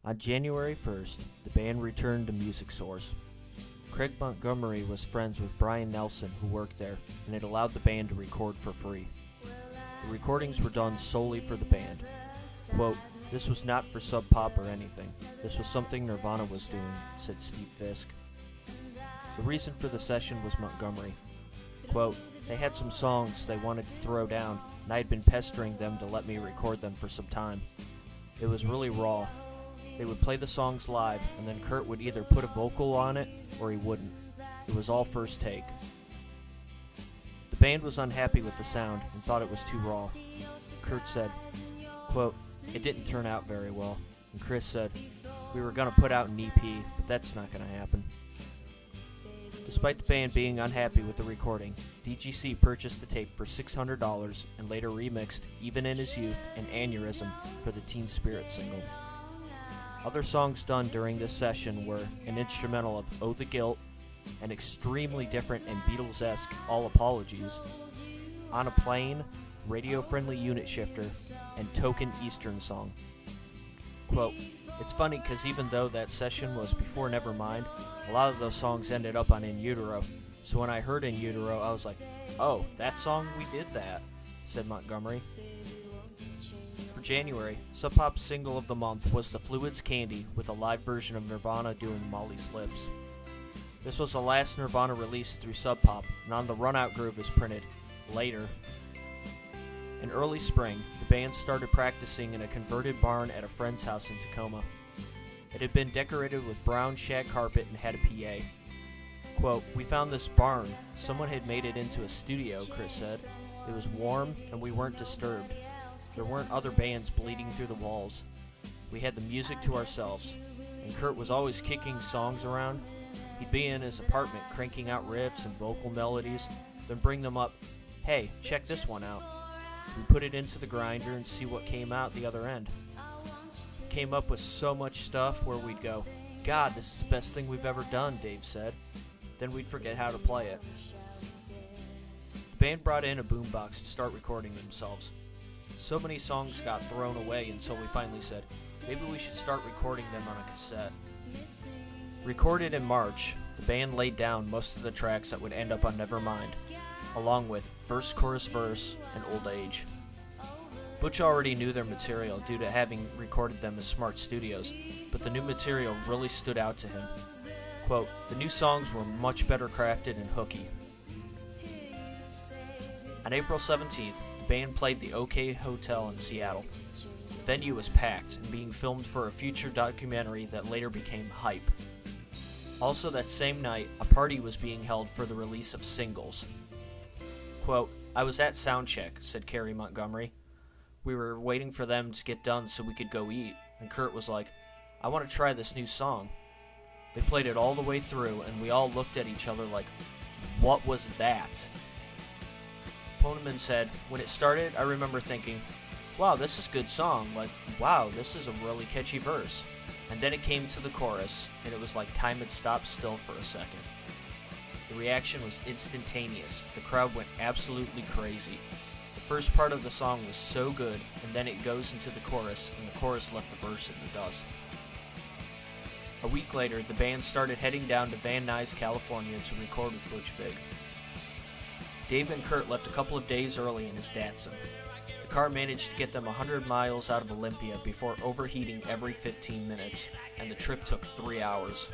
On January 1st, the band returned to Music Source. Craig Montgomery was friends with Brian Nelson, who worked there, and it allowed the band to record for free. The recordings were done solely for the band. Quote, "This was not for Sub Pop or anything. This was something Nirvana was doing," said Steve Fisk. The reason for the session was Montgomery. Quote, "They had some songs they wanted to throw down, and I had been pestering them to let me record them for some time. It was really raw. They would play the songs live, and then Kurt would either put a vocal on it, or he wouldn't. It was all first take. The band was unhappy with the sound and thought it was too raw. Kurt said, quote, "It didn't turn out very well." And Chris said, "We were going to put out an EP, but that's not going to happen." Despite the band being unhappy with the recording, DGC purchased the tape for $600 and later remixed Even in His Youth and Aneurysm for the Teen Spirit single. Other songs done during this session were an instrumental of Oh the Guilt, an extremely different and Beatles-esque All Apologies, On a Plane, Radio-Friendly Unit Shifter, and Token Eastern Song. Quote, "It's funny because even though that session was before Nevermind, a lot of those songs ended up on In Utero, so when I heard In Utero, I was like, oh, that song, we did that," said Montgomery. For January, Sub Pop's single of the month was The Fluids' Candy with a live version of Nirvana doing Molly's Lips. This was the last Nirvana release through Sub Pop, and on the Runout Groove is printed, Later. In early spring, the band started practicing in a converted barn at a friend's house in Tacoma. It had been decorated with brown shag carpet and had a PA. Quote, "We found this barn. Someone had made it into a studio," Chris said. "It was warm, and we weren't disturbed. There weren't other bands bleeding through the walls. We had the music to ourselves, and Kurt was always kicking songs around. He'd be in his apartment cranking out riffs and vocal melodies, then bring them up. Hey, check this one out. We put it into the grinder and see what came out the other end. Came up with so much stuff where we'd go, God, this is the best thing we've ever done," Dave said. Then we'd forget how to play it. The band brought in a boombox to start recording themselves. So many songs got thrown away until we finally said, maybe we should start recording them on a cassette. Recorded in March, the band laid down most of the tracks that would end up on Nevermind, along with Verse, Chorus, Verse, and Old Age. Butch already knew their material due to having recorded them as Smart Studios, but the new material really stood out to him. Quote, "The new songs were much better crafted and hooky." On April 17th, the band played the OK Hotel in Seattle. The venue was packed and being filmed for a future documentary that later became Hype. Also that same night, a party was being held for the release of singles. Quote, "I was at soundcheck," said Kerry Montgomery. "We were waiting for them to get done so we could go eat, and Kurt was like, I want to try this new song. They played it all the way through, and we all looked at each other like, what was that?" Poneman said, "When it started, I remember thinking, wow, this is a good song, like, wow, this is a really catchy verse. And then it came to the chorus, and it was like time had stopped still for a second. The reaction was instantaneous. The crowd went absolutely crazy. The first part of the song was so good, and then it goes into the chorus, and the chorus left the verse in the dust." A week later, the band started heading down to Van Nuys, California to record with Butch Vig. Dave and Kurt left a couple of days early in his Datsun. The car managed to get them 100 miles out of Olympia before overheating every 15 minutes, and the trip took 3 hours.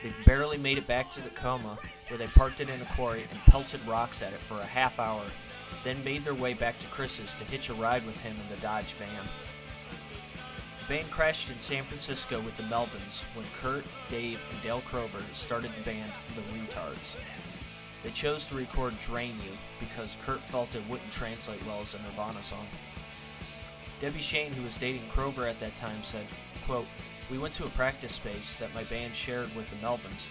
They barely made it back to Tacoma, where they parked it in a quarry and pelted rocks at it for a half hour, then made their way back to Chris's to hitch a ride with him in the Dodge van. The band crashed in San Francisco with the Melvins when Kurt, Dave, and Dale Crover started the band The Retards. They chose to record Drain You because Kurt felt it wouldn't translate well as a Nirvana song. Debbie Shane, who was dating Crover at that time, said, quote, "We went to a practice space that my band shared with the Melvins.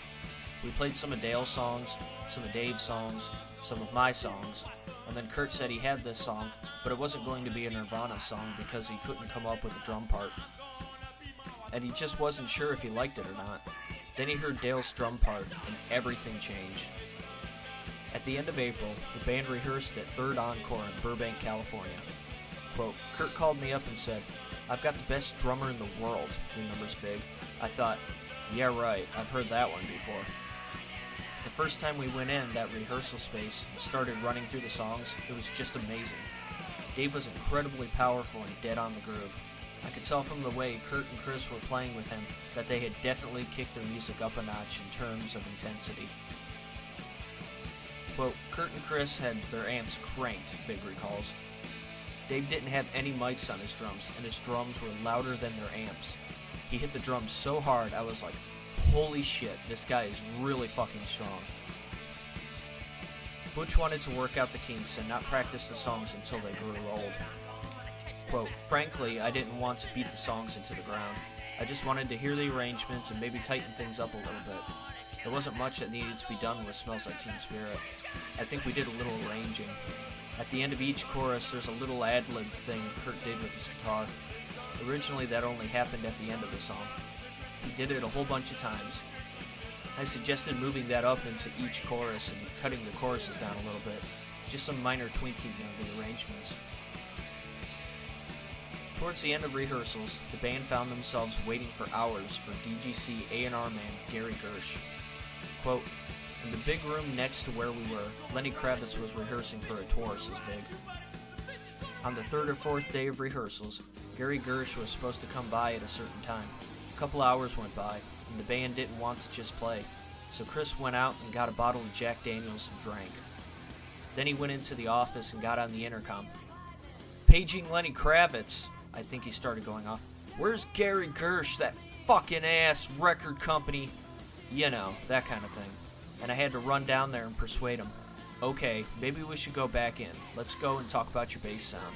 We played some of Dale's songs, some of Dave's songs, some of my songs, and then Kurt said he had this song, but it wasn't going to be a Nirvana song because he couldn't come up with a drum part. And he just wasn't sure if he liked it or not. Then he heard Dale's drum part, and everything changed." At the end of April, the band rehearsed at Third Encore in Burbank, California. Quote, "Kurt called me up and said, "I've got the best drummer in the world," remembers Vig. "I thought, yeah right, I've heard that one before." The first time we went in that rehearsal space and started running through the songs, it was just amazing. Dave was incredibly powerful and dead on the groove. I could tell from the way Kurt and Chris were playing with him that they had definitely kicked their music up a notch in terms of intensity. Quote, "Kurt and Chris had their amps cranked," Vig recalls. Dave didn't have any mics on his drums, and his drums were louder than their amps. He hit the drums so hard, I was like, holy shit, this guy is really fucking strong. Butch wanted to work out the kinks and not practice the songs until they grew old. Quote, "Frankly, I didn't want to beat the songs into the ground. I just wanted to hear the arrangements and maybe tighten things up a little bit. There wasn't much that needed to be done with Smells Like Teen Spirit. I think we did a little arranging. At the end of each chorus, there's a little ad-lib thing Kurt did with his guitar. Originally, that only happened at the end of the song. He did it a whole bunch of times. I suggested moving that up into each chorus and cutting the choruses down a little bit. Just some minor tweaking of the arrangements." Towards the end of rehearsals, the band found themselves waiting for hours for DGC A&R man Gary Gersh. Quote, "In the big room next to where we were, Lenny Kravitz was rehearsing for a tour," says Vig. On the third or fourth day of rehearsals, Gary Gersh was supposed to come by at a certain time. A couple hours went by, and the band didn't want to just play, so Chris went out and got a bottle of Jack Daniels and drank. Then he went into the office and got on the intercom. "Paging Lenny Kravitz," I think he started going off. "Where's Gary Gersh, that fucking ass record company?" You know, that kind of thing. And I had to run down there and persuade him. "Okay, maybe we should go back in. Let's go and talk about your bass sound."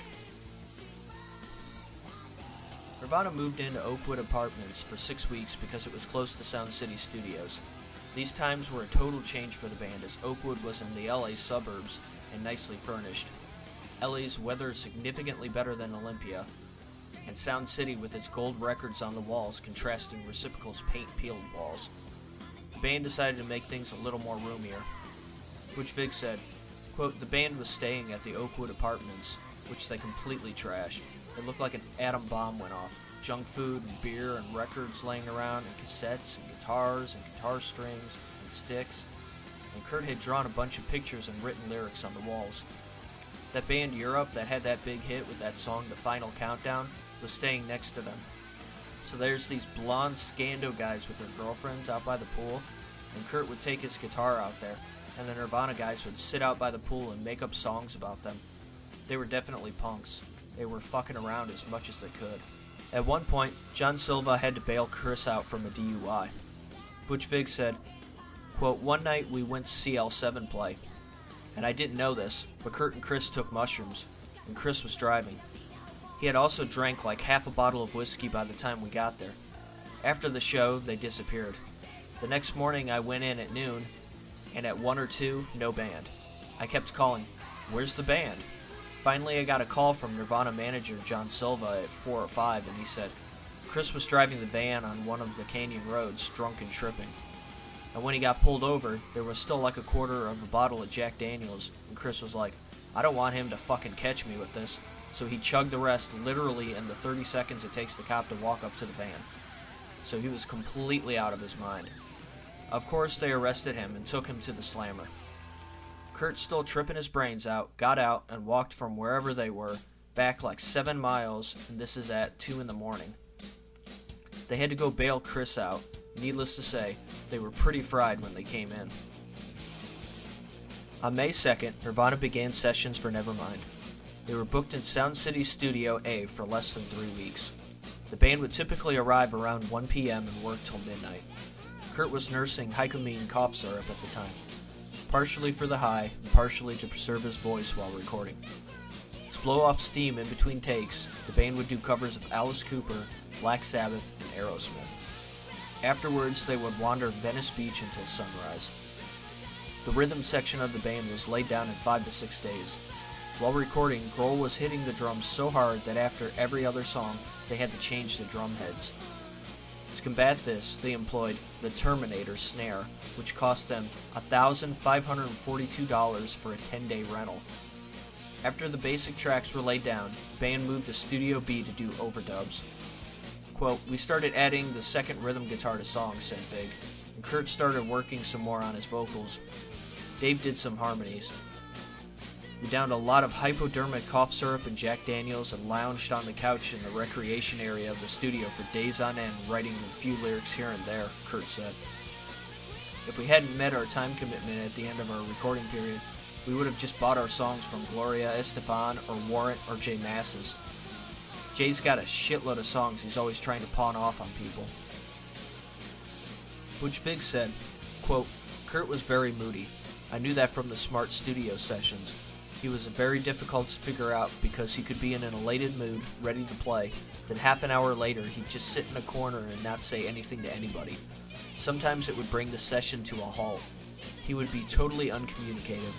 Nirvana moved into Oakwood Apartments for 6 weeks because it was close to Sound City Studios. These times were a total change for the band, as Oakwood was in the LA suburbs and nicely furnished. LA's weather significantly better than Olympia, and Sound City with its gold records on the walls contrasting Reciprocal's paint-peeled walls. The band decided to make things a little more roomier. Butch Vig said, quote, "The band was staying at the Oakwood Apartments, which they completely trashed. It looked like an atom bomb went off. Junk food and beer and records laying around, and cassettes and guitars and guitar strings and sticks. And Kurt had drawn a bunch of pictures and written lyrics on the walls. That band Europe that had that big hit with that song The Final Countdown was staying next to them. So there's these blonde Scando guys with their girlfriends out by the pool, and Kurt would take his guitar out there, and the Nirvana guys would sit out by the pool and make up songs about them. They were definitely punks. They were fucking around as much as they could." At one point, John Silva had to bail Chris out from a DUI. Butch Vig said, quote, "One night we went to see L7 play, and I didn't know this, but Kurt and Chris took mushrooms, and Chris was driving. He had also drank like half a bottle of whiskey by the time we got there. After the show, they disappeared. The next morning I went in at noon, and at 1 or 2, no band. I kept calling, 'Where's the band?' Finally, I got a call from Nirvana manager John Silva at 4 or 5, and he said, 'Chris was driving the van on one of the canyon roads, drunk and tripping. And when he got pulled over, there was still like a quarter of a bottle of Jack Daniels, and Chris was like, I don't want him to fucking catch me with this. So he chugged the rest literally in the 30 seconds it takes the cop to walk up to the van. So he was completely out of his mind. Of course, they arrested him and took him to the slammer. Kurt, still tripping his brains out, got out and walked from wherever they were, back like 7 miles, and this is at 2 in the morning. They had to go bail Chris out. Needless to say, they were pretty fried when they came in. On May 2nd, Nirvana began sessions for Nevermind. They were booked in Sound City Studio A for less than 3 weeks. The band would typically arrive around 1 p.m. and work till midnight. Kurt was nursing Hycomine cough syrup at the time, partially for the high and partially to preserve his voice while recording. To blow off steam in between takes, the band would do covers of Alice Cooper, Black Sabbath, and Aerosmith. Afterwards, they would wander Venice Beach until sunrise. The rhythm section of the band was laid down in 5 to 6 days. While recording, Grohl was hitting the drums so hard that after every other song, they had to change the drum heads. To combat this, they employed the Terminator snare, which cost them $1,542 for a 10-day rental. After the basic tracks were laid down, the band moved to Studio B to do overdubs. Quote, "We started adding the second rhythm guitar to songs," said Vig, and Kurt started working some more on his vocals. Dave did some harmonies. We downed a lot of hypodermic cough syrup and Jack Daniels and lounged on the couch in the recreation area of the studio for days on end, writing a few lyrics here and there, Kurt said. If we hadn't met our time commitment at the end of our recording period, we would have just bought our songs from Gloria Estefan or Warrant or Jay Masses. Jay's got a shitload of songs he's always trying to pawn off on people. Butch Vig said, quote, "Kurt was very moody. I knew that from the Smart Studio sessions. He was very difficult to figure out because he could be in an elated mood, ready to play, then half an hour later he'd just sit in a corner and not say anything to anybody. Sometimes it would bring the session to a halt. He would be totally uncommunicative.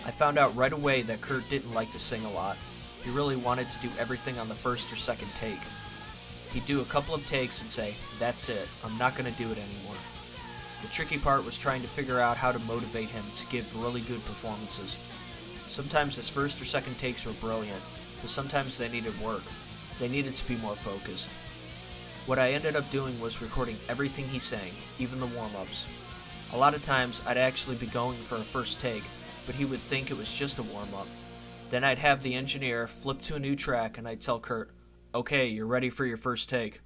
I found out right away that Kurt didn't like to sing a lot. He really wanted to do everything on the first or second take. He'd do a couple of takes and say, 'That's it, I'm not going to do it anymore.' The tricky part was trying to figure out how to motivate him to give really good performances. Sometimes his first or second takes were brilliant, but sometimes they needed work. They needed to be more focused. What I ended up doing was recording everything he sang, even the warm-ups. A lot of times I'd actually be going for a first take, but he would think it was just a warm-up. Then I'd have the engineer flip to a new track and I'd tell Kurt, 'Okay, you're ready for your first take.'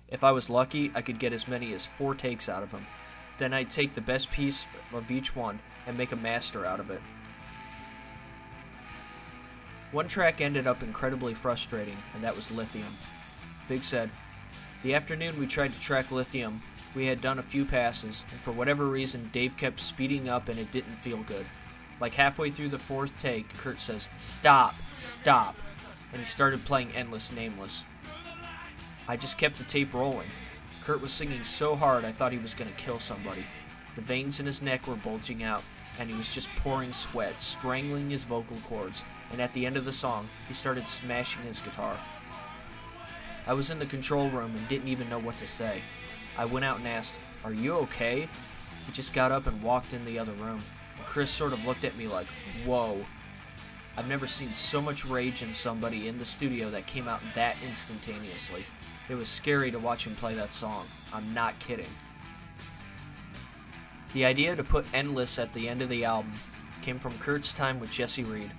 If I was lucky, I could get as many as 4 takes out of him. Then I'd take the best piece of each one and make a master out of it. One track ended up incredibly frustrating, and that was Lithium. Vig said, "The afternoon we tried to track Lithium, we had done a few passes, and for whatever reason Dave kept speeding up and it didn't feel good. Like halfway through the 4th take, Kurt says, 'Stop, stop,' and he started playing Endless Nameless. I just kept the tape rolling. Kurt was singing so hard I thought he was going to kill somebody. The veins in his neck were bulging out, and he was just pouring sweat, strangling his vocal cords, and at the end of the song, he started smashing his guitar. I was in the control room and didn't even know what to say. I went out and asked, 'Are you okay?' He just got up and walked in the other room. And Chris sort of looked at me like, 'Whoa.' I've never seen so much rage in somebody in the studio that came out that instantaneously. It was scary to watch him play that song. I'm not kidding." The idea to put Endless at the end of the album came from Kurt's time with Jesse Reed.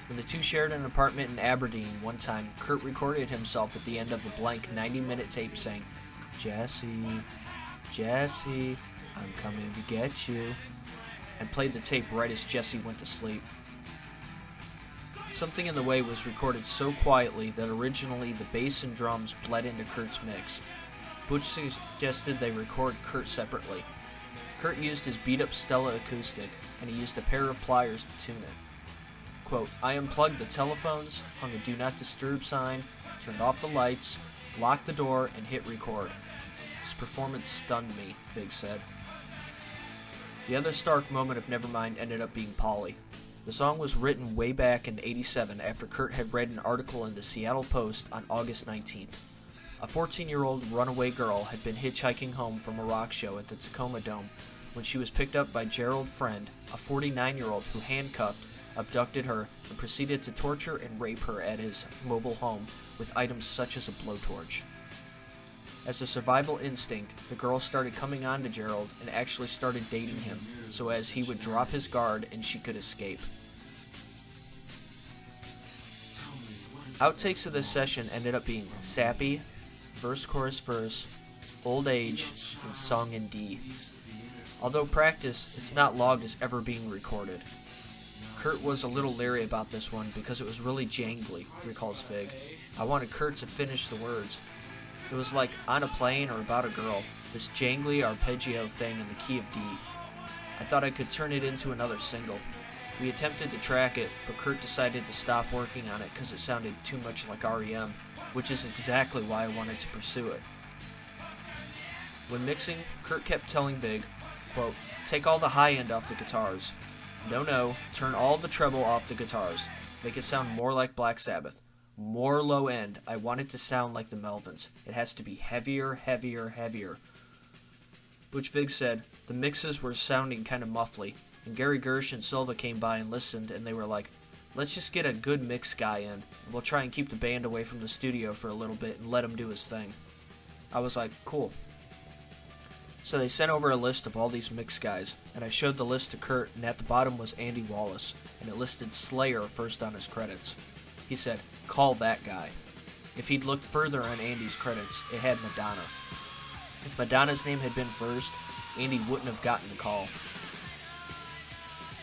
When the two shared an apartment in Aberdeen one time, Kurt recorded himself at the end of a blank 90-minute tape saying, "Jesse, Jesse, I'm coming to get you," and played the tape right as Jesse went to sleep. Something in the Way was recorded so quietly that originally the bass and drums bled into Kurt's mix. Butch suggested they record Kurt separately. Kurt used his beat-up Stella acoustic, and he used a pair of pliers to tune it. Quote, "I unplugged the telephones, hung a do not disturb sign, turned off the lights, locked the door, and hit record. His performance stunned me," Vig said. The other stark moment of Nevermind ended up being Polly. The song was written way back in '87 after Kurt had read an article in the Seattle Post on August 19th. A 14-year-old runaway girl had been hitchhiking home from a rock show at the Tacoma Dome when she was picked up by Gerald Friend, a 49-year-old who handcuffed, abducted her, and proceeded to torture and rape her at his mobile home with items such as a blowtorch. As a survival instinct, the girl started coming on to Gerald and actually started dating him, so as he would drop his guard and she could escape. Outtakes of this session ended up being Sappy, Verse Chorus Verse, Old Age, and Song in D. Although practiced, it's not logged as ever being recorded. Kurt was a little leery about this one because it was really jangly, recalls Vig. I wanted Kurt to finish the words. It was like On a Plane or About a Girl, this jangly arpeggio thing in the key of D. I thought I could turn it into another single. We attempted to track it, but Kurt decided to stop working on it because it sounded too much like REM, which is exactly why I wanted to pursue it. When mixing, Kurt kept telling Vig, quote, "Take all the high end off the guitars. No, turn all the treble off the guitars. Make it sound more like Black Sabbath. More low end. I want it to sound like the Melvins. It has to be heavier, heavier, heavier." Butch Vig said, "The mixes were sounding kind of muffly, and Gary Gersh and Silva came by and listened, and they were like, let's just get a good mix guy in, and we'll try and keep the band away from the studio for a little bit and let him do his thing. I was like, cool. So they sent over a list of all these mix guys, and I showed the list to Kurt, and at the bottom was Andy Wallace, and it listed Slayer first on his credits. He said, call that guy. If he'd looked further on Andy's credits, it had Madonna. If Madonna's name had been first, Andy wouldn't have gotten the call.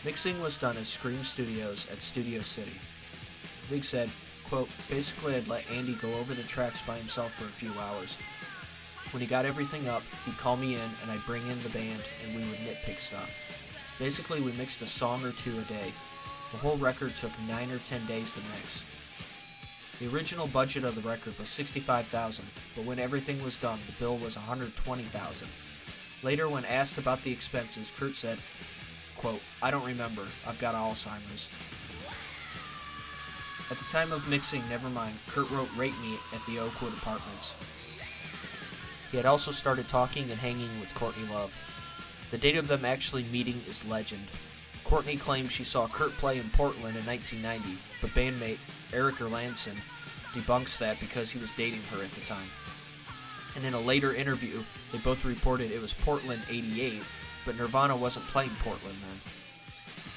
Mixing was done at Scream Studios at Studio City. Big said, quote, basically I'd let Andy go over the tracks by himself for a few hours. When he got everything up, he'd call me in and I'd bring in the band and we would nitpick stuff. Basically we mixed a song or two a day. The whole record took 9 or 10 days to mix. The original budget of the record was $65,000, but when everything was done, the bill was $120,000. Later, when asked about the expenses, Kurt said, quote, I don't remember, I've got Alzheimer's. At the time of mixing Nevermind, Kurt wrote Rate Me at the Oakwood Apartments. He had also started talking and hanging with Courtney Love. The date of them actually meeting is legend. Courtney claims she saw Kurt play in Portland in 1990, but bandmate Eric Erlandson debunks that because he was dating her at the time. And in a later interview, they both reported it was Portland 88, but Nirvana wasn't playing Portland then.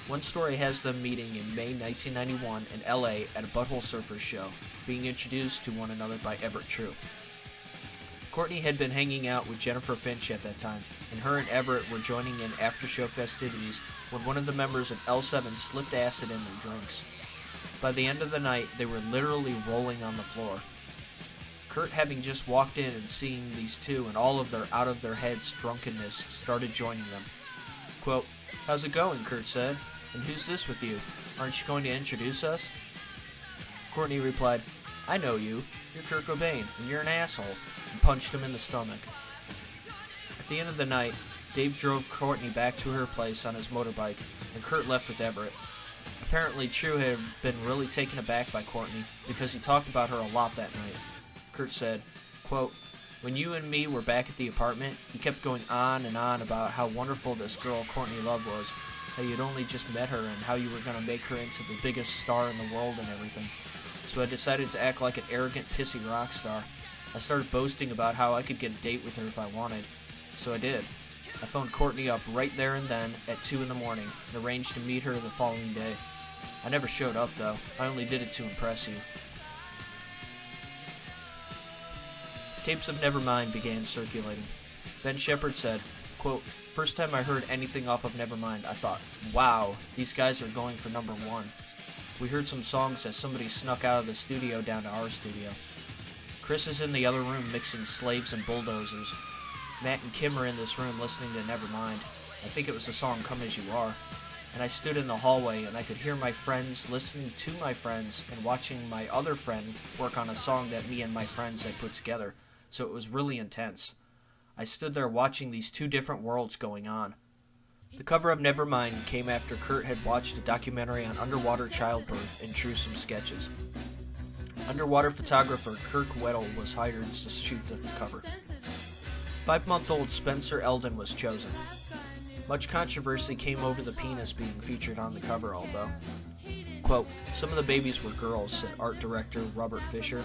One story has them meeting in May 1991 in LA at a Butthole Surfers show, being introduced to one another by Everett True. Courtney had been hanging out with Jennifer Finch at that time, and her and Everett were joining in after-show festivities when one of the members of L7 slipped acid in their drinks. By the end of the night, they were literally rolling on the floor. Kurt, having just walked in and seeing these two and all of their out-of-their-heads drunkenness, started joining them. Quote, how's it going, Kurt said, and who's this with you? Aren't you going to introduce us? Courtney replied, I know you. You're Kurt Cobain, and you're an asshole, and punched him in the stomach. At the end of the night, Dave drove Courtney back to her place on his motorbike, and Kurt left with Everett. Apparently, True had been really taken aback by Courtney because he talked about her a lot that night. Kurt said, quote, when you and me were back at the apartment, he kept going on and on about how wonderful this girl Courtney Love was, how you'd only just met her and how you were going to make her into the biggest star in the world and everything. So I decided to act like an arrogant, pissy rock star. I started boasting about how I could get a date with her if I wanted. So I did. I phoned Courtney up right there and then at 2 in the morning and arranged to meet her the following day. I never showed up though. I only did it to impress you. Tapes of Nevermind began circulating. Ben Shepherd said, quote, first time I heard anything off of Nevermind, I thought, wow, these guys are going for number one. We heard some songs as somebody snuck out of the studio down to our studio. Chris is in the other room mixing Slaves and Bulldozers. Matt and Kim are in this room listening to Nevermind. I think it was the song Come As You Are. And I stood in the hallway and I could hear my friends listening to my friends and watching my other friend work on a song that me and my friends had put together. So it was really intense. I stood there watching these two different worlds going on. The cover of Nevermind came after Kurt had watched a documentary on underwater childbirth and drew some sketches. Underwater photographer Kirk Weddle was hired to shoot the cover. 5-month-old Spencer Eldon was chosen. Much controversy came over the penis being featured on the cover, although, quote, some of the babies were girls, said art director Robert Fisher.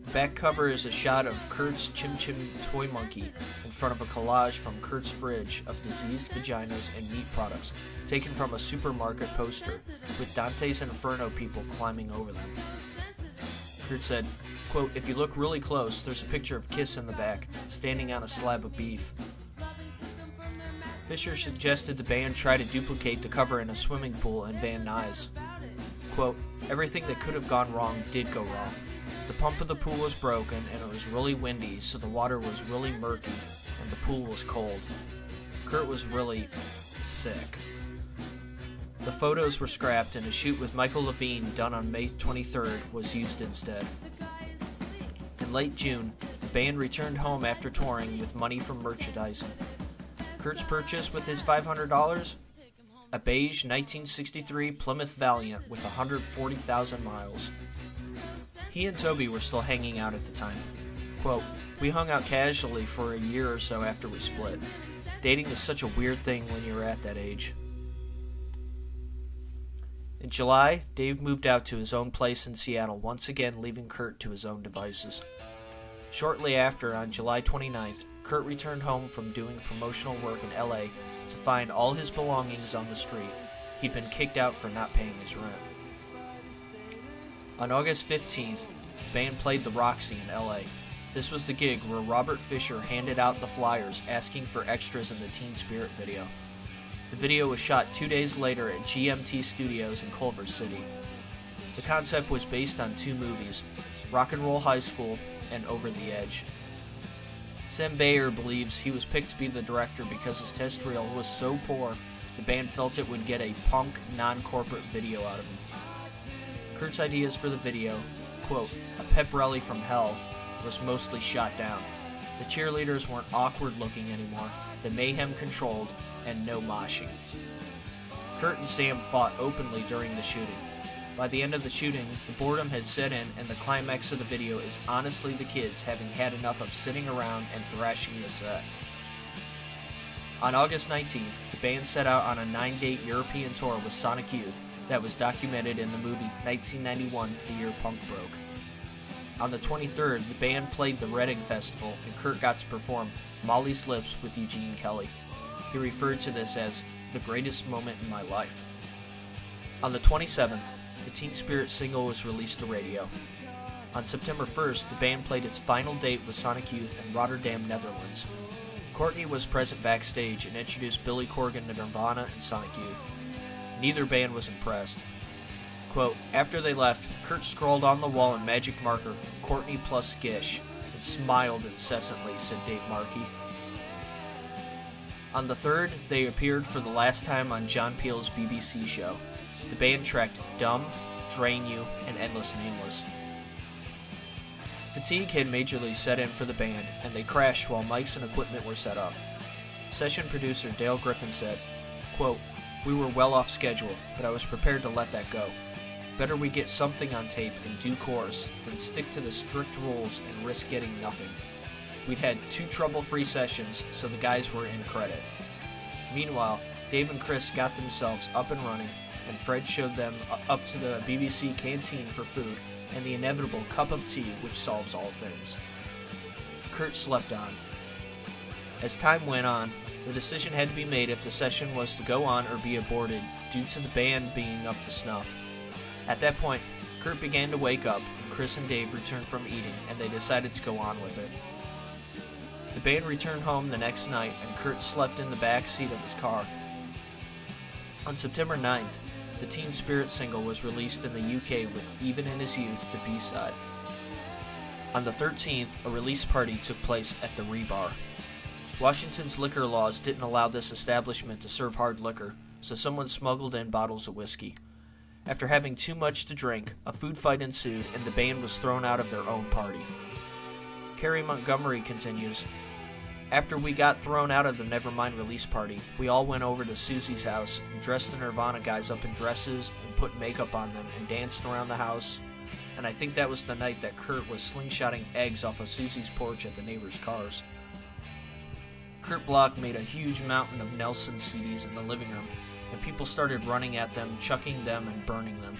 The back cover is a shot of Kurt's Chim Chim toy monkey in front of a collage from Kurt's fridge of diseased vaginas and meat products, taken from a supermarket poster, with Dante's Inferno people climbing over them. Kurt said, quote, if you look really close, there's a picture of Kiss in the back, standing on a slab of beef. Fisher suggested the band try to duplicate the cover in a swimming pool in Van Nuys. Quote, everything that could have gone wrong did go wrong. The pump of the pool was broken and it was really windy, so the water was really murky and the pool was cold. Kurt was really sick. The photos were scrapped and a shoot with Michael Levine done on May 23rd was used instead. In late June, the band returned home after touring with money from merchandising. Kurt's purchase with his $500? A beige 1963 Plymouth Valiant with 140,000 miles. He and Toby were still hanging out at the time. Quote, we hung out casually for a year or so after we split. Dating is such a weird thing when you're at that age. In July, Dave moved out to his own place in Seattle, once again leaving Kurt to his own devices. Shortly after, on July 29th, Kurt returned home from doing promotional work in LA to find all his belongings on the street. He'd been kicked out for not paying his rent. On August 15th, the band played the Roxy in LA. This was the gig where Robert Fisher handed out the flyers asking for extras in the Teen Spirit video. The video was shot 2 days later at GMT Studios in Culver City. The concept was based on two movies, Rock and Roll High School and Over the Edge. Sam Bayer believes he was picked to be the director because his test reel was so poor the band felt it would get a punk, non-corporate video out of him. Kurt's ideas for the video, quote, a pep rally from hell, was mostly shot down. The cheerleaders weren't awkward looking anymore, the mayhem controlled, and no moshing. Kurt and Sam fought openly during the shooting. By the end of the shooting, the boredom had set in, and the climax of the video is honestly the kids having had enough of sitting around and thrashing the set. On August 19th, the band set out on a 9-date European tour with Sonic Youth that was documented in the movie 1991, The Year Punk Broke. On the 23rd, the band played the Reading Festival, and Kurt got to perform Molly's Lips with Eugene Kelly. He referred to this as the greatest moment in my life. On the 27th, the Teen Spirit single was released to radio. On September 1st, the band played its final date with Sonic Youth in Rotterdam, Netherlands. Courtney was present backstage and introduced Billy Corgan to Nirvana and Sonic Youth. Neither band was impressed. Quote, after they left, Kurt scrawled on the wall in magic marker, Courtney plus Gish, and smiled incessantly, said Dave Markey. On the 3rd, they appeared for the last time on John Peel's BBC show. The band tracked Dumb, Drain You, and Endless Nameless. Fatigue had majorly set in for the band, and they crashed while mics and equipment were set up. Session producer Dale Griffin said, quote, we were well off schedule, but I was prepared to let that go. Better we get something on tape in due course than stick to the strict rules and risk getting nothing. We'd had 2 trouble-free sessions, so the guys were in credit. Meanwhile, Dave and Chris got themselves up and running, and Fred showed them up to the BBC canteen for food and the inevitable cup of tea which solves all things. Kurt slept on. As time went on, the decision had to be made if the session was to go on or be aborted due to the band being up to snuff. At that point, Kurt began to wake up, and Chris and Dave returned from eating, and they decided to go on with it. The band returned home the next night, and Kurt slept in the back seat of his car. On September 9th, the Teen Spirit single was released in the UK with Even in His Youth, the B-side. On the 13th, a release party took place at the Rebar. Washington's liquor laws didn't allow this establishment to serve hard liquor, so someone smuggled in bottles of whiskey. After having too much to drink, a food fight ensued, and the band was thrown out of their own party. Carrie Montgomery continues, after we got thrown out of the Nevermind release party, we all went over to Susie's house and dressed the Nirvana guys up in dresses and put makeup on them and danced around the house. And I think that was the night that Kurt was slingshotting eggs off of Susie's porch at the neighbors' cars. Kurt Bloch made a huge mountain of Nelson CDs in the living room, and people started running at them, chucking them, and burning them.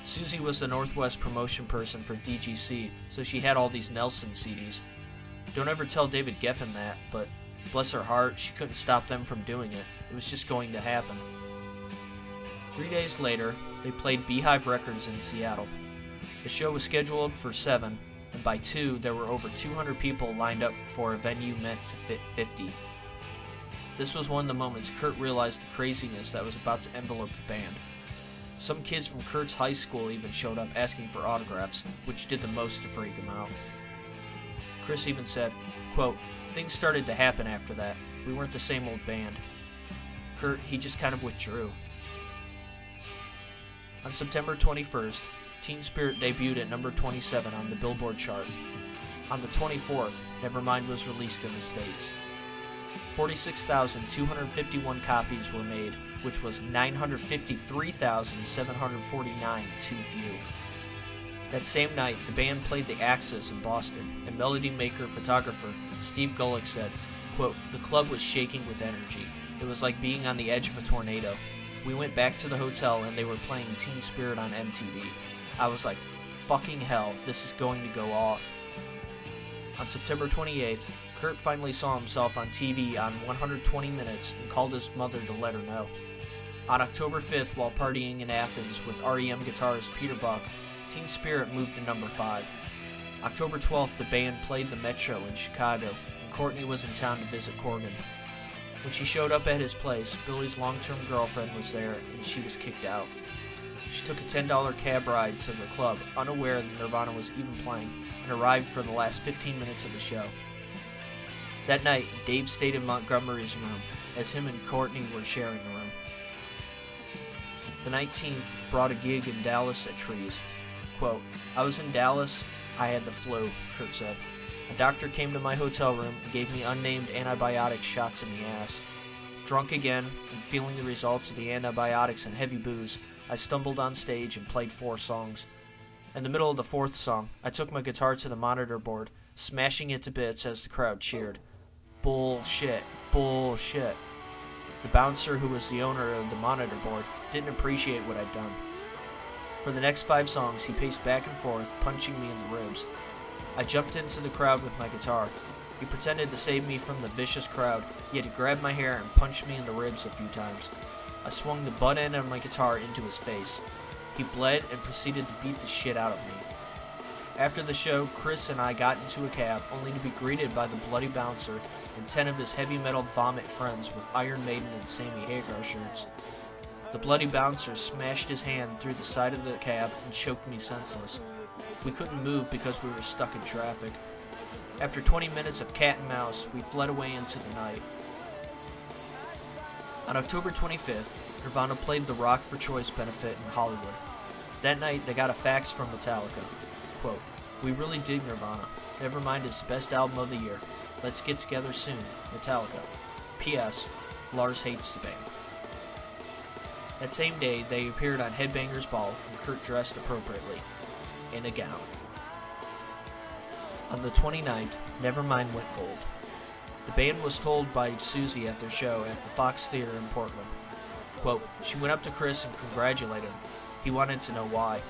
Susie was the Northwest promotion person for DGC, so she had all these Nelson CDs. Don't ever tell David Geffen that, but bless her heart, she couldn't stop them from doing it. It was just going to happen. 3 days later, they played Beehive Records in Seattle. The show was scheduled for 7, and by 2, there were over 200 people lined up for a venue meant to fit 50. This was one of the moments Kurt realized the craziness that was about to envelope the band. Some kids from Kurt's high school even showed up asking for autographs, which did the most to freak him out. Chris even said, quote, things started to happen after that. We weren't the same old band. Kurt, he just kind of withdrew. On September 21st, Teen Spirit debuted at number 27 on the Billboard chart. On the 24th, Nevermind was released in the States. 46,251 copies were made, which was 953,749 too few. That same night, the band played the Axis in Boston, and melody maker-photographer Steve Gullick said, quote, the club was shaking with energy. It was like being on the edge of a tornado. We went back to the hotel and they were playing Teen Spirit on MTV. I was like, fucking hell, this is going to go off. On September 28th, Kurt finally saw himself on TV on 120 Minutes and called his mother to let her know. On October 5th, while partying in Athens with REM guitarist Peter Buck, Teen Spirit moved to number 5. October 12th, the band played the Metro in Chicago, and Courtney was in town to visit Corgan. When she showed up at his place, Billy's long-term girlfriend was there, and she was kicked out. She took a $10 cab ride to the club, unaware that Nirvana was even playing, and arrived for the last 15 minutes of the show. That night, Dave stayed in Montgomery's room, as him and Courtney were sharing a room. The 19th brought a gig in Dallas at Trees. Quote, I was in Dallas, I had the flu, Kurt said. A doctor came to my hotel room and gave me unnamed antibiotic shots in the ass. Drunk again, and feeling the results of the antibiotics and heavy booze, I stumbled on stage and played 4 songs. In the middle of the 4th song, I took my guitar to the monitor board, smashing it to bits as the crowd cheered. Bullshit, bullshit. The bouncer, who was the owner of the monitor board, didn't appreciate what I'd done. For the next 5 songs, he paced back and forth, punching me in the ribs. I jumped into the crowd with my guitar. He pretended to save me from the vicious crowd, yet he grabbed my hair and punched me in the ribs a few times. I swung the butt end of my guitar into his face. He bled and proceeded to beat the shit out of me. After the show, Chris and I got into a cab, only to be greeted by the bloody bouncer and 10 of his heavy metal vomit friends with Iron Maiden and Sammy Hagar shirts. The bloody bouncer smashed his hand through the side of the cab and choked me senseless. We couldn't move because we were stuck in traffic. After 20 minutes of cat and mouse, we fled away into the night. On October 25th, Nirvana played the Rock for Choice benefit in Hollywood. That night, they got a fax from Metallica. Quote, we really dig Nirvana. Nevermind is the best album of the year. Let's get together soon. Metallica. P.S. Lars hates the band. That same day, they appeared on Headbangers Ball, and Kurt dressed appropriately, in a gown. On the 29th, Nevermind went gold. The band was told by Susie at their show at the Fox Theater in Portland. Quote, she went up to Chris and congratulated him. He wanted to know why.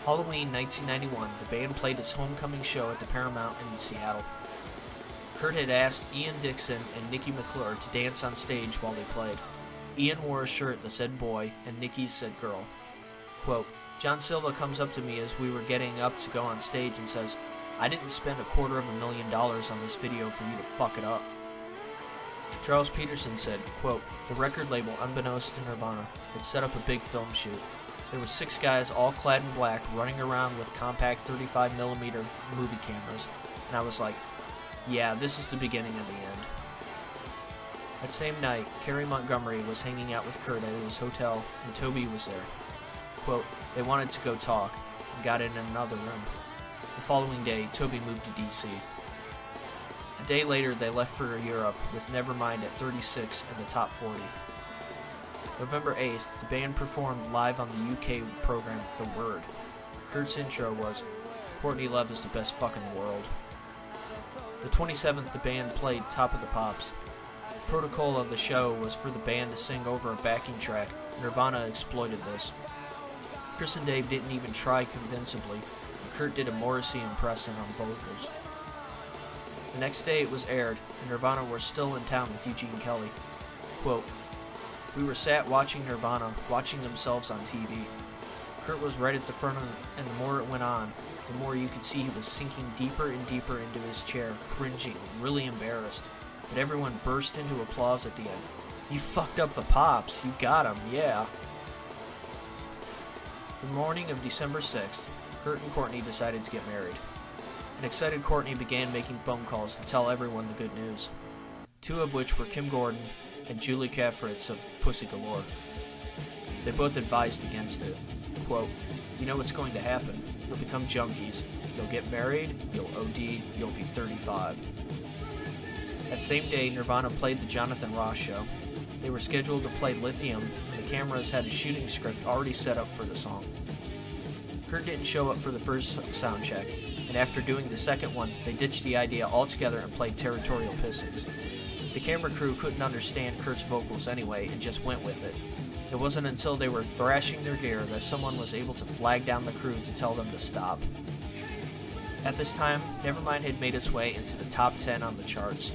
Halloween 1991, the band played its homecoming show at the Paramount in Seattle. Kurt had asked Ian Dixon and Nikki McClure to dance on stage while they played. Ian wore a shirt that said boy, and Nikki said girl. Quote, John Silva comes up to me as we were getting up to go on stage and says, I didn't spend $250,000 on this video for you to fuck it up. Charles Peterson said, quote, the record label, unbeknownst to Nirvana, had set up a big film shoot. There were 6 guys all clad in black running around with compact 35mm movie cameras, and I was like, yeah, this is the beginning of the end. That same night, Carrie Montgomery was hanging out with Kurt at his hotel, and Toby was there. Quote, they wanted to go talk, and got in another room. The following day, Toby moved to DC. A day later, they left for Europe, with Nevermind at 36 in the top 40. November 8th, the band performed live on the UK program The Word. Kurt's intro was, Courtney Love is the best fuck in the world. The 27th, the band played Top of the Pops. The protocol of the show was for the band to sing over a backing track. Nirvana exploited this. Chris and Dave didn't even try convincingly, and Kurt did a Morrissey impression on vocals. The next day it was aired, and Nirvana were still in town with Eugene Kelly. Quote, we were sat watching Nirvana, watching themselves on TV. Kurt was right at the front of it, and the more it went on, the more you could see he was sinking deeper and deeper into his chair, cringing, really embarrassed. But everyone burst into applause at the end. You fucked up the Pops, you got him, yeah. The morning of December 6th, Kurt and Courtney decided to get married. An excited Courtney began making phone calls to tell everyone the good news. 2 of which were Kim Gordon and Julie Kafritz of Pussy Galore. They both advised against it. Quote, you know what's going to happen. You'll become junkies. You'll get married, you'll OD, you'll be 35. That same day, Nirvana played the Jonathan Ross show. They were scheduled to play Lithium, and the cameras had a shooting script already set up for the song. Kurt didn't show up for the first sound check, and after doing the second one, they ditched the idea altogether and played Territorial Pissings. The camera crew couldn't understand Kurt's vocals anyway and just went with it. It wasn't until they were thrashing their gear that someone was able to flag down the crew to tell them to stop. At this time, Nevermind had made its way into the top 10 on the charts.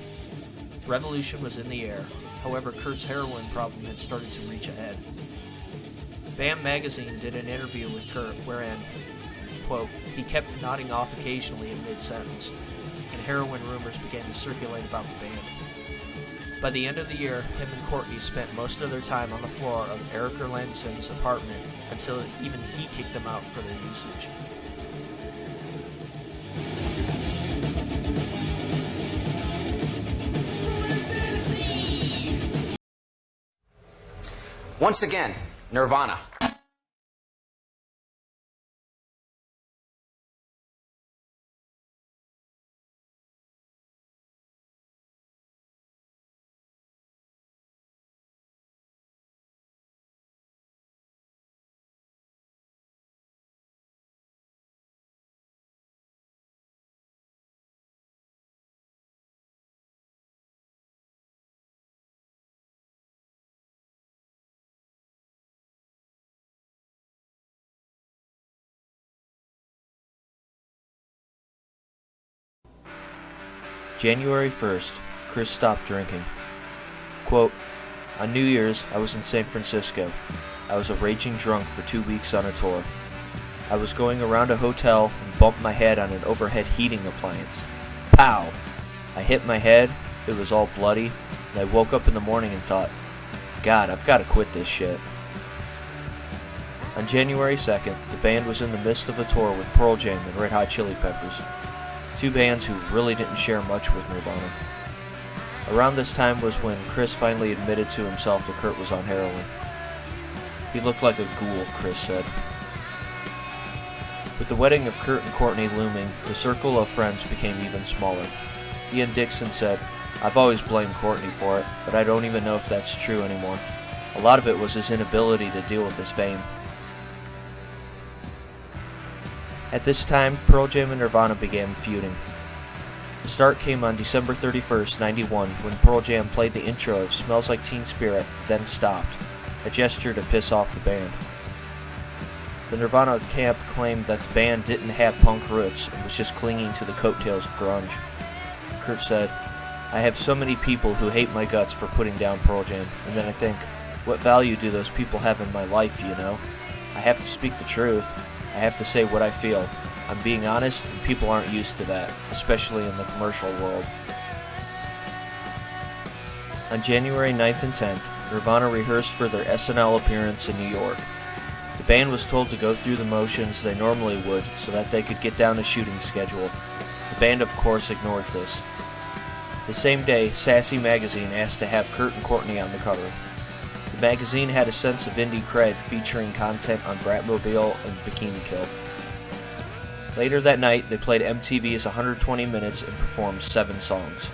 Revolution was in the air, however Kurt's heroin problem had started to reach a head. BAM magazine did an interview with Kurt wherein, quote, he kept nodding off occasionally in mid-sentence, and heroin rumors began to circulate about the band. By the end of the year, him and Courtney spent most of their time on the floor of Eric Erlandsen's apartment until even he kicked them out for their usage. Once again, Nirvana. January 1st, Chris stopped drinking. Quote, on New Year's, I was in San Francisco. I was a raging drunk for 2 weeks on a tour. I was going around a hotel and bumped my head on an overhead heating appliance. Pow! I hit my head, it was all bloody, and I woke up in the morning and thought, God, I've got to quit this shit. On January 2nd, the band was in the midst of a tour with Pearl Jam and Red Hot Chili Peppers, two bands who really didn't share much with Nirvana. Around this time was when Chris finally admitted to himself that Kurt was on heroin. He looked like a ghoul, Chris said. With the wedding of Kurt and Courtney looming, the circle of friends became even smaller. Ian Dixon said, I've always blamed Courtney for it, but I don't even know if that's true anymore. A lot of it was his inability to deal with his fame. At this time, Pearl Jam and Nirvana began feuding. The start came on December 31st, 91, when Pearl Jam played the intro of Smells Like Teen Spirit, then stopped, a gesture to piss off the band. The Nirvana camp claimed that the band didn't have punk roots and was just clinging to the coattails of grunge. Kurt said, I have so many people who hate my guts for putting down Pearl Jam, and then I think, what value do those people have in my life, you know? I have to speak the truth. I have to say what I feel. I'm being honest, and people aren't used to that, especially in the commercial world. On January 9th and 10th, Nirvana rehearsed for their SNL appearance in New York. The band was told to go through the motions they normally would so that they could get down a shooting schedule. The band, of course, ignored this. The same day, Sassy magazine asked to have Kurt and Courtney on the cover. The magazine had a sense of indie cred, featuring content on Bratmobile and Bikini Kill. Later that night, they played MTV's 120 Minutes and performed 7 songs.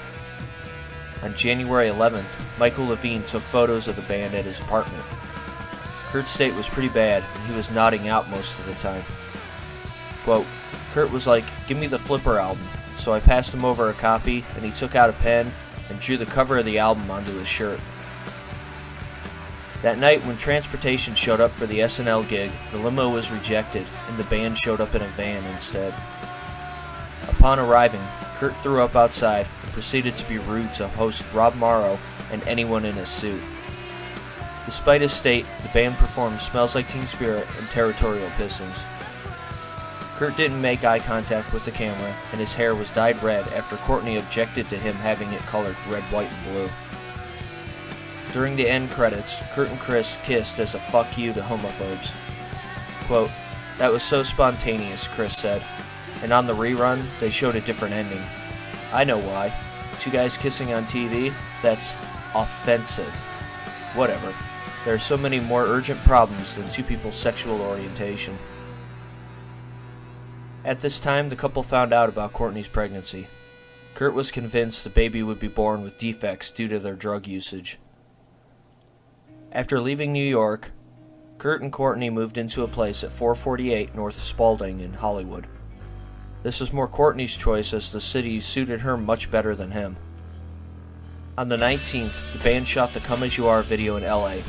On January 11th, Michael Levine took photos of the band at his apartment. Kurt's state was pretty bad, and he was nodding out most of the time. Quote, Kurt was like, give me the Flipper album, so I passed him over a copy, and he took out a pen and drew the cover of the album onto his shirt. That night, when transportation showed up for the SNL gig, the limo was rejected, and the band showed up in a van instead. Upon arriving, Kurt threw up outside and proceeded to be rude to host Rob Morrow and anyone in a suit. Despite his state, the band performed Smells Like Teen Spirit and Territorial Pissings. Kurt didn't make eye contact with the camera, and his hair was dyed red after Courtney objected to him having it colored red, white, and blue. During the end credits, Kurt and Chris kissed as a fuck you to homophobes. Quote, that was so spontaneous, Chris said, and on the rerun, they showed a different ending. I know why. Two guys kissing on TV? That's offensive. Whatever. There are so many more urgent problems than two people's sexual orientation. At this time, the couple found out about Courtney's pregnancy. Kurt was convinced the baby would be born with defects due to their drug usage. After leaving New York, Kurt and Courtney moved into a place at 448 North Spalding in Hollywood. This was more Courtney's choice as the city suited her much better than him. On the 19th, the band shot the Come As You Are video in LA.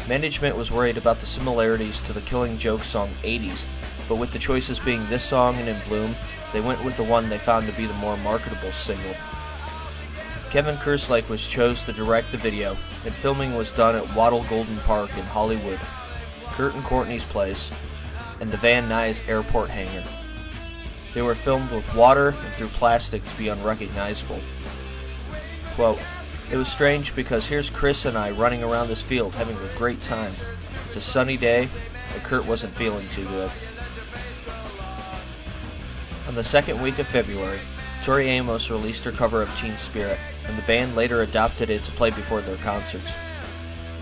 Management was worried about the similarities to the Killing Joke song 80s, but with the choices being this song and In Bloom, they went with the one they found to be the more marketable single. Kevin Kerslake was chosen to direct the video, and filming was done at Wattle Golden Park in Hollywood, Kurt and Courtney's place, and the Van Nuys airport hangar. They were filmed with water and through plastic to be unrecognizable. Quote, "It was strange because here's Chris and I running around this field having a great time. It's a sunny day, and Kurt wasn't feeling too good." On the second week of February, Tori Amos released her cover of Teen Spirit, and the band later adopted it to play before their concerts.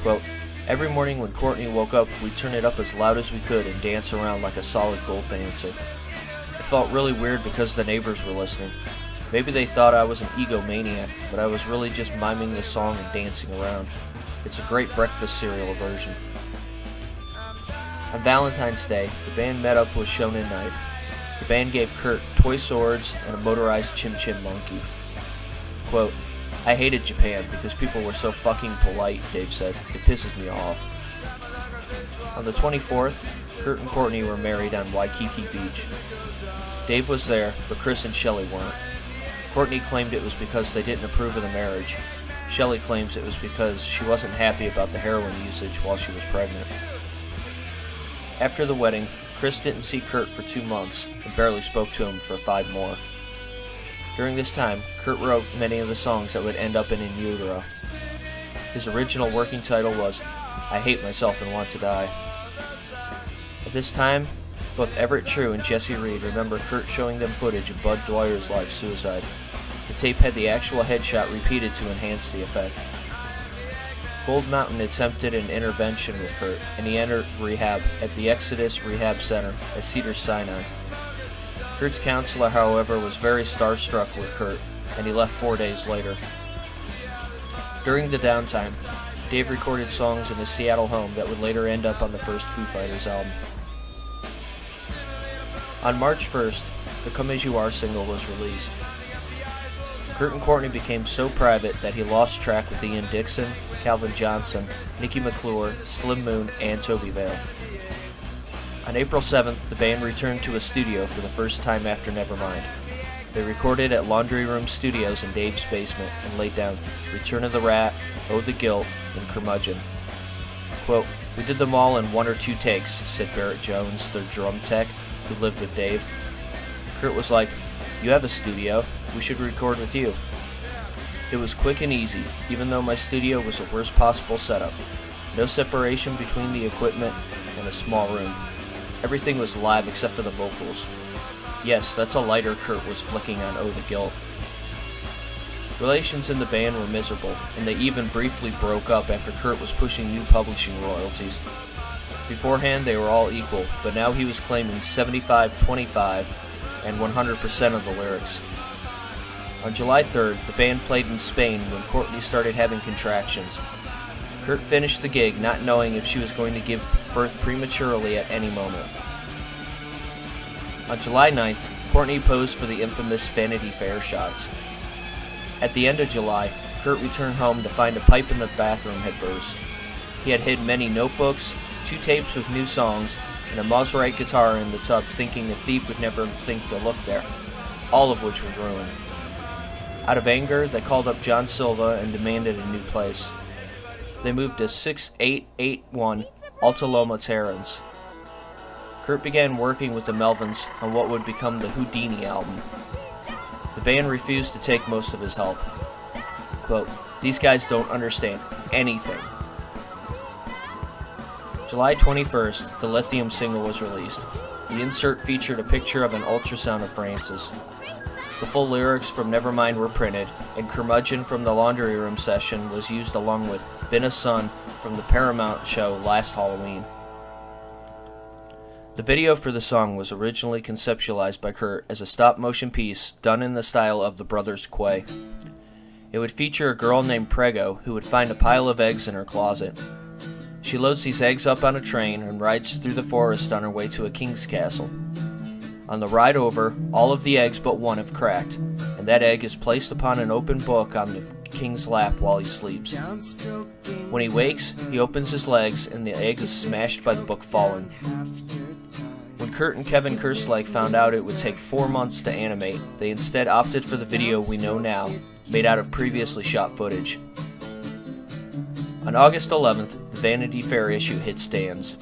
Quote, "Every morning when Courtney woke up, we'd turn it up as loud as we could and dance around like a solid gold dancer. It felt really weird because the neighbors were listening. Maybe they thought I was an egomaniac, but I was really just miming the song and dancing around. It's a great breakfast cereal version." On Valentine's Day, the band met up with Shonen Knife. The band gave Kurt toy swords and a motorized Chim Chim monkey. Quote, "I hated Japan because people were so fucking polite," Dave said. "It pisses me off." On the 24th, Kurt and Courtney were married on Waikiki Beach. Dave was there, but Chris and Shelley weren't. Courtney claimed it was because they didn't approve of the marriage. Shelley claims it was because she wasn't happy about the heroin usage while she was pregnant. After the wedding, Chris didn't see Kurt for 2 months and barely spoke to him for 5 more. During this time, Kurt wrote many of the songs that would end up in Utero. His original working title was "I Hate Myself and Want to Die." At this time, both Everett True and Jesse Reed remember Kurt showing them footage of Bud Dwyer's live suicide. The tape had the actual headshot repeated to enhance the effect. Gold Mountain attempted an intervention with Kurt, and he entered rehab at the Exodus Rehab Center at Cedars-Sinai. Kurt's counselor, however, was very starstruck with Kurt, and he left 4 days later. During the downtime, Dave recorded songs in his Seattle home that would later end up on the first Foo Fighters album. On March 1st, the Come As You Are single was released. Kurt and Courtney became so private that he lost track with Ian Dixon, Calvin Johnson, Nikki McClure, Slim Moon, and Toby Vale. On April 7th, the band returned to a studio for the first time after Nevermind. They recorded at Laundry Room Studios in Dave's basement and laid down Return of the Rat, Oh the Guilt, and Curmudgeon. Quote, "We did them all in 1 or 2 takes," said Barrett Jones, their drum tech, who lived with Dave. Kurt was like, "You have a studio, we should record with you." It was quick and easy, even though my studio was the worst possible setup. No separation between the equipment and a small room. Everything was live except for the vocals. Yes, that's a lighter Kurt was flicking on Oh the Guilt. Relations in the band were miserable, and they even briefly broke up after Kurt was pushing new publishing royalties. Beforehand, they were all equal, but now he was claiming 75-25 and 100% of the lyrics. On July 3rd, the band played in Spain when Courtney started having contractions. Kurt finished the gig not knowing if she was going to give birth prematurely at any moment. On July 9th, Courtney posed for the infamous Vanity Fair shots. At the end of July, Kurt returned home to find a pipe in the bathroom had burst. He had hid many notebooks, 2 tapes with new songs, and a Maserati guitar in the tub, thinking a thief would never think to look there, all of which was ruined. Out of anger, they called up John Silva and demanded a new place. They moved to 6881 Alta Loma Terrace. Kurt began working with the Melvins on what would become the Houdini album. The band refused to take most of his help. Quote, "These guys don't understand anything." July 21st, the Lithium single was released. The insert featured a picture of an ultrasound of Francis. The full lyrics from Nevermind were printed, and Curmudgeon from the Laundry Room session was used along with Been a Sun from the Paramount show last Halloween. The video for the song was originally conceptualized by Kurt as a stop-motion piece done in the style of the Brothers Quay. It would feature a girl named Prego who would find a pile of eggs in her closet. She loads these eggs up on a train and rides through the forest on her way to a king's castle. On the ride over, all of the eggs but one have cracked, and that egg is placed upon an open book on the king's lap while he sleeps. When he wakes, he opens his legs, and the egg is smashed by the book falling. When Kurt and Kevin Kerslake found out it would take 4 months to animate, they instead opted for the video we know now, made out of previously shot footage. On August 11th, the Vanity Fair issue hit stands.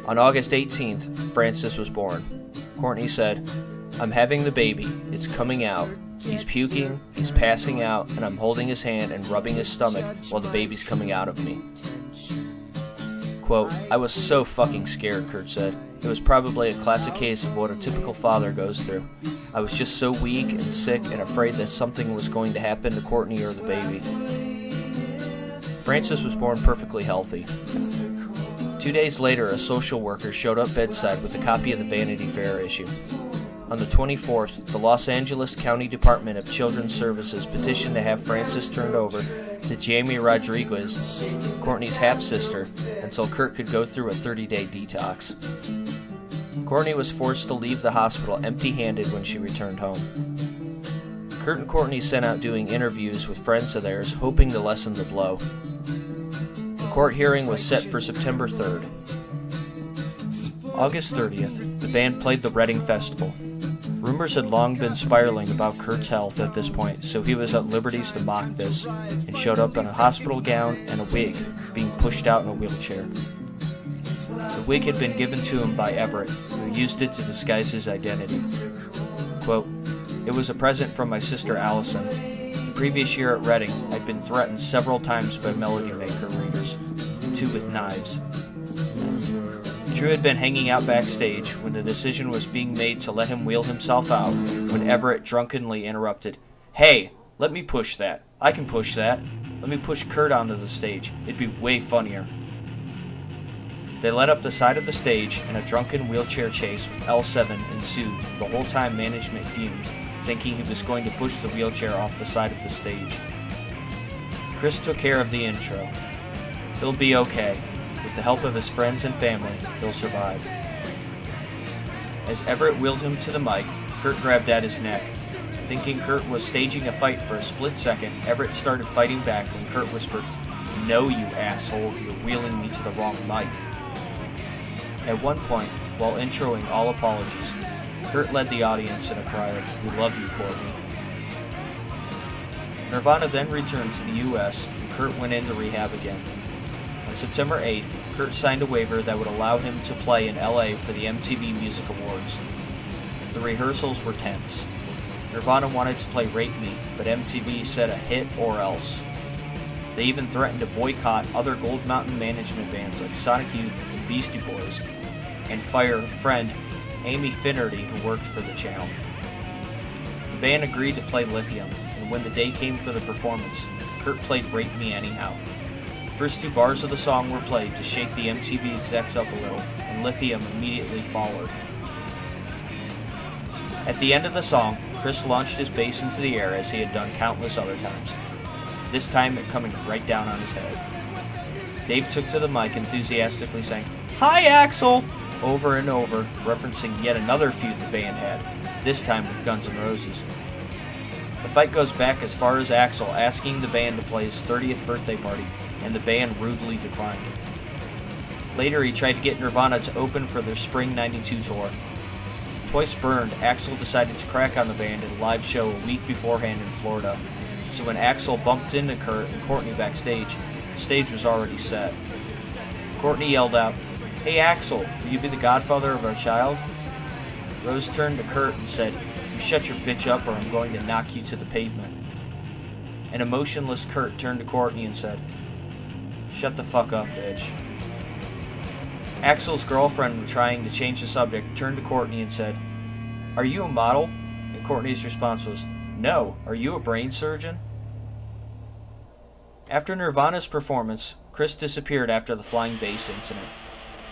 On August 18th, Francis was born. Courtney said, "I'm having the baby. It's coming out. He's puking, he's passing out, and I'm holding his hand and rubbing his stomach while the baby's coming out of me." Quote, "I was so fucking scared," Kurt said. "It was probably a classic case of what a typical father goes through. I was just so weak and sick and afraid that something was going to happen to Courtney or the baby." Francis was born perfectly healthy. 2 days later, a social worker showed up bedside with a copy of the Vanity Fair issue. On the 24th, the Los Angeles County Department of Children's Services petitioned to have Francis turned over to Jamie Rodriguez, Courtney's half-sister, until Kurt could go through a 30-day detox. Courtney was forced to leave the hospital empty-handed when she returned home. Kurt and Courtney set out doing interviews with friends of theirs, hoping to lessen the blow. The court hearing was set for September 3rd. August 30th, the band played the Reading Festival. Rumors had long been spiraling about Kurt's health at this point, so he was at liberties to mock this, and showed up in a hospital gown and a wig, being pushed out in a wheelchair. The wig had been given to him by Everett, who used it to disguise his identity. Quote, "It was a present from my sister Allison. The previous year at Reading, I'd been threatened several times by Melody Maker readers, 2 with knives. Drew had been hanging out backstage when the decision was being made to let him wheel himself out when Everett drunkenly interrupted. 'Hey, let me push that. I can push that. Let me push Kurt onto the stage. It'd be way funnier.' They led up the side of the stage, and a drunken wheelchair chase with L7 ensued, the whole time management fumed, thinking he was going to push the wheelchair off the side of the stage. Chris took care of the intro. He'll be okay. With the help of his friends and family, he'll survive." As Everett wheeled him to the mic, Kurt grabbed at his neck. Thinking Kurt was staging a fight for a split second, Everett started fighting back when Kurt whispered, "No, you asshole, you're wheeling me to the wrong mic." At one point, while introing all apologies, Kurt led the audience in a cry of, "We love you, Courtney." Nirvana then returned to the U.S., and Kurt went into rehab again. On September 8th, Kurt signed a waiver that would allow him to play in LA for the MTV Music Awards. The rehearsals were tense. Nirvana wanted to play Rape Me, but MTV said a hit or else. They even threatened to boycott other Gold Mountain management bands like Sonic Youth and Beastie Boys, and fire friend Amy Finnerty, who worked for the channel. The band agreed to play Lithium, and when the day came for the performance, Kurt played Rape Me anyhow. The first 2 bars of the song were played to shake the MTV execs up a little, and Lithium immediately followed. At the end of the song, Chris launched his bass into the air as he had done countless other times, this time it coming right down on his head. Dave took to the mic enthusiastically saying, "Hi, Axl!" over and over, referencing yet another feud the band had, this time with Guns N' Roses. The fight goes back as far as Axl asking the band to play his 30th birthday party, and the band rudely declined. Later, he tried to get Nirvana to open for their Spring '92 tour. Twice burned, Axl decided to crack on the band at a live show a week beforehand in Florida, so when Axl bumped into Kurt and Courtney backstage, the stage was already set. Courtney yelled out, "Hey Axl, will you be the godfather of our child?" Rose turned to Kurt and said, "You shut your bitch up or I'm going to knock you to the pavement." An emotionless Kurt turned to Courtney and said, "Shut the fuck up, bitch." Axl's girlfriend, trying to change the subject, turned to Courtney and said, "Are you a model?" And Courtney's response was, "No, are you a brain surgeon?" After Nirvana's performance, Chris disappeared after the flying bass incident.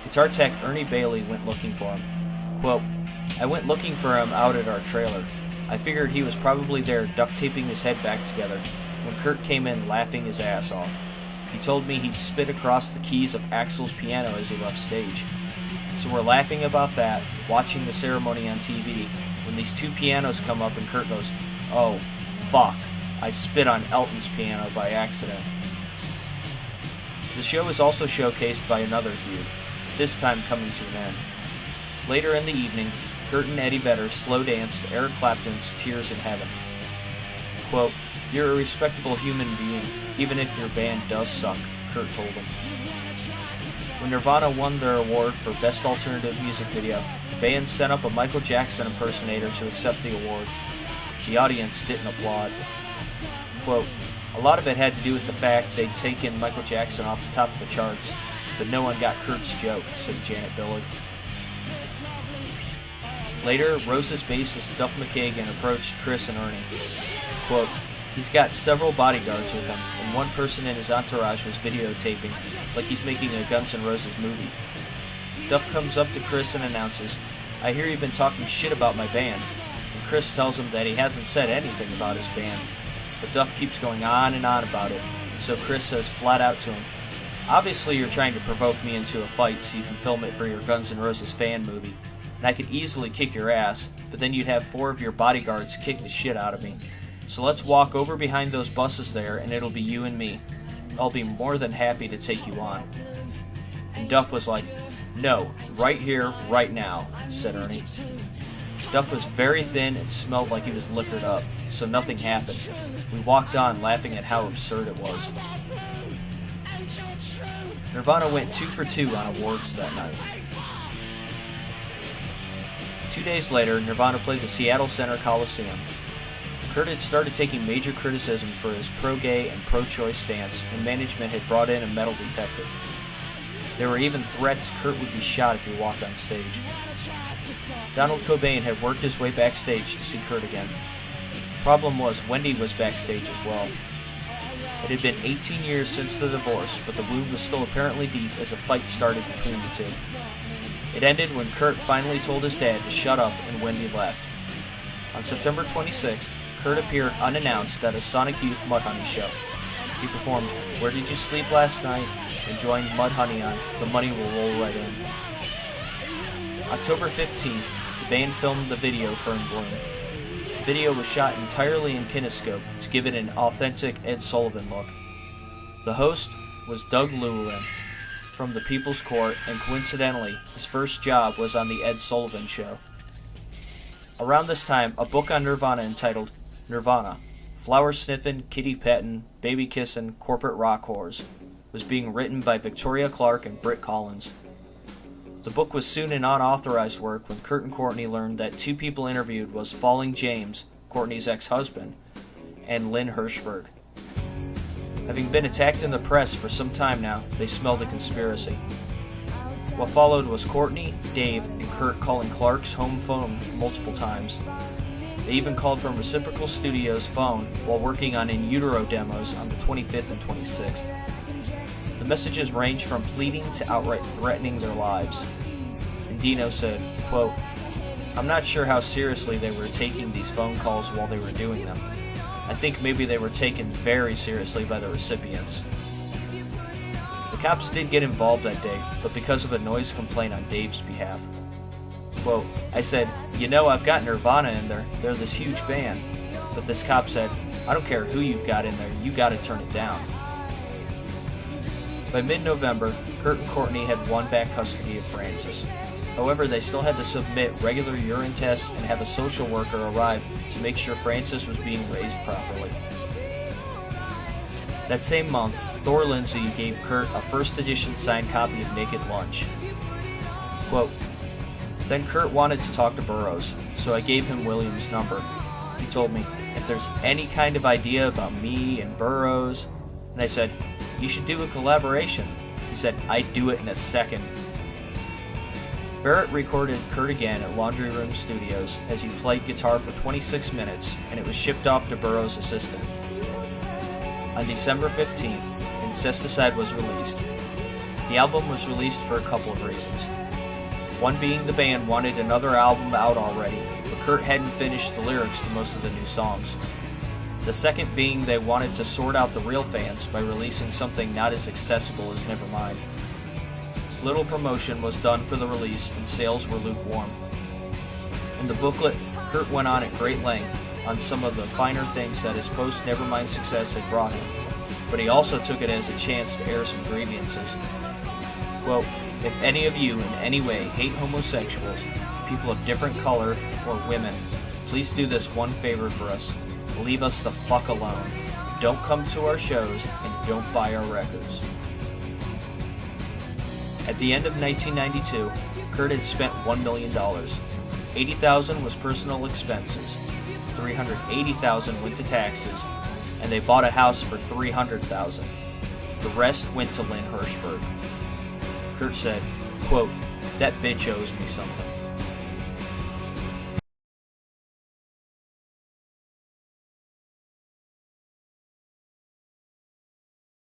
Guitar tech Ernie Bailey went looking for him. Quote, "I went looking for him out at our trailer. I figured he was probably there duct taping his head back together when Kurt came in laughing his ass off. He told me he'd spit across the keys of Axl's piano as he left stage. So we're laughing about that, watching the ceremony on TV, when these 2 pianos come up and Kurt goes, Oh, fuck. I spit on Elton's piano by accident. The show is also showcased by another feud, but this time coming to an end. Later in the evening, Kurt and Eddie Vedder slow danced Eric Clapton's Tears in Heaven. Quote, "You're a respectable human being, even if your band does suck," Kurt told him. When Nirvana won their award for Best Alternative Music Video, the band sent up a Michael Jackson impersonator to accept the award. The audience didn't applaud. Quote, "A lot of it had to do with the fact they'd taken Michael Jackson off the top of the charts, but no one got Kurt's joke," said Janet Billig. Later, Rose's bassist Duff McKagan approached Chris and Ernie. Quote, "He's got several bodyguards with him, and one person in his entourage was videotaping, like he's making a Guns N' Roses movie." Duff comes up to Chris and announces, "I hear you've been talking shit about my band," and Chris tells him that he hasn't said anything about his band. But Duff keeps going on and on about it, and so Chris says flat out to him, "Obviously you're trying to provoke me into a fight so you can film it for your Guns N' Roses fan movie, and I could easily kick your ass, but then you'd have 4 of your bodyguards kick the shit out of me. So let's walk over behind those buses there, and it'll be you and me. I'll be more than happy to take you on." And Duff was like, "No, right here, right now," said Ernie. Duff was very thin and smelled like he was liquored up, so nothing happened. We walked on, laughing at how absurd it was. Nirvana went 2 for 2 on awards that night. 2 days later, Nirvana played the Seattle Center Coliseum. Kurt had started taking major criticism for his pro-gay and pro-choice stance, and management had brought in a metal detector. There were even threats Kurt would be shot if he walked on stage. Donald Cobain had worked his way backstage to see Kurt again. Problem was, Wendy was backstage as well. It had been 18 years since the divorce, but the wound was still apparently deep as a fight started between the two. It ended when Kurt finally told his dad to shut up and Wendy left. On September 26th, Kurt appeared unannounced at a Sonic Youth Mudhoney show. He performed "Where Did You Sleep Last Night?" and joined Mudhoney on "The Money Will Roll Right In." October 15th, the band filmed the video for In Bloom. The video was shot entirely in kinescope to give it an authentic Ed Sullivan look. The host was Doug Llewellyn from the People's Court, and coincidentally, his first job was on the Ed Sullivan Show. Around this time, a book on Nirvana entitled Nirvana, Flower Sniffin', Kitty Pettin', Baby Kissin', Corporate Rock Whores, was being written by Victoria Clark and Britt Collins. The book was soon an unauthorized work when Kurt and Courtney learned that 2 people interviewed was Falling James, Courtney's ex-husband, and Lynn Hirschberg. Having been attacked in the press for some time now, they smelled a conspiracy. What followed was Courtney, Dave, and Kurt calling Clark's home phone multiple times. They even called from Reciprocal Studios' phone while working on In Utero demos on the 25th and 26th. The messages ranged from pleading to outright threatening their lives. And Dino said, quote, "I'm not sure how seriously they were taking these phone calls while they were doing them. I think maybe they were taken very seriously by the recipients." The cops did get involved that day, but because of a noise complaint on Dave's behalf. Quote, "I said, you know, I've got Nirvana in there. They're this huge band." But this cop said, "I don't care who you've got in there, you gotta turn it down." By mid-November, Kurt and Courtney had won back custody of Frances. However, they still had to submit regular urine tests and have a social worker arrive to make sure Frances was being raised properly. That same month, Thor Lindsay gave Kurt a first edition signed copy of Naked Lunch. Quote, "Then Kurt wanted to talk to Burroughs, so I gave him William's number. He told me, if there's any kind of idea about me and Burroughs," and I said, "You should do a collaboration." He said, "I'd do it in a second." Barrett recorded Kurt again at Laundry Room Studios as he played guitar for 26 minutes, and it was shipped off to Burroughs' assistant. On December 15th, Incesticide was released. The album was released for a couple of reasons. One being the band wanted another album out already, but Kurt hadn't finished the lyrics to most of the new songs. The second being they wanted to sort out the real fans by releasing something not as accessible as Nevermind. Little promotion was done for the release and sales were lukewarm. In the booklet, Kurt went on at great length on some of the finer things that his post-Nevermind success had brought him, but he also took it as a chance to air some grievances. Quote, "If any of you in any way hate homosexuals, people of different color, or women, please do this one favor for us. Leave us the fuck alone. Don't come to our shows and don't buy our records." At the end of 1992, Kurt had spent $1 million. $80,000 was personal expenses, $380,000 went to taxes, and they bought a house for $300,000. The rest went to Lynn Hirschberg. Kurt said, quote, "That bitch owes me something."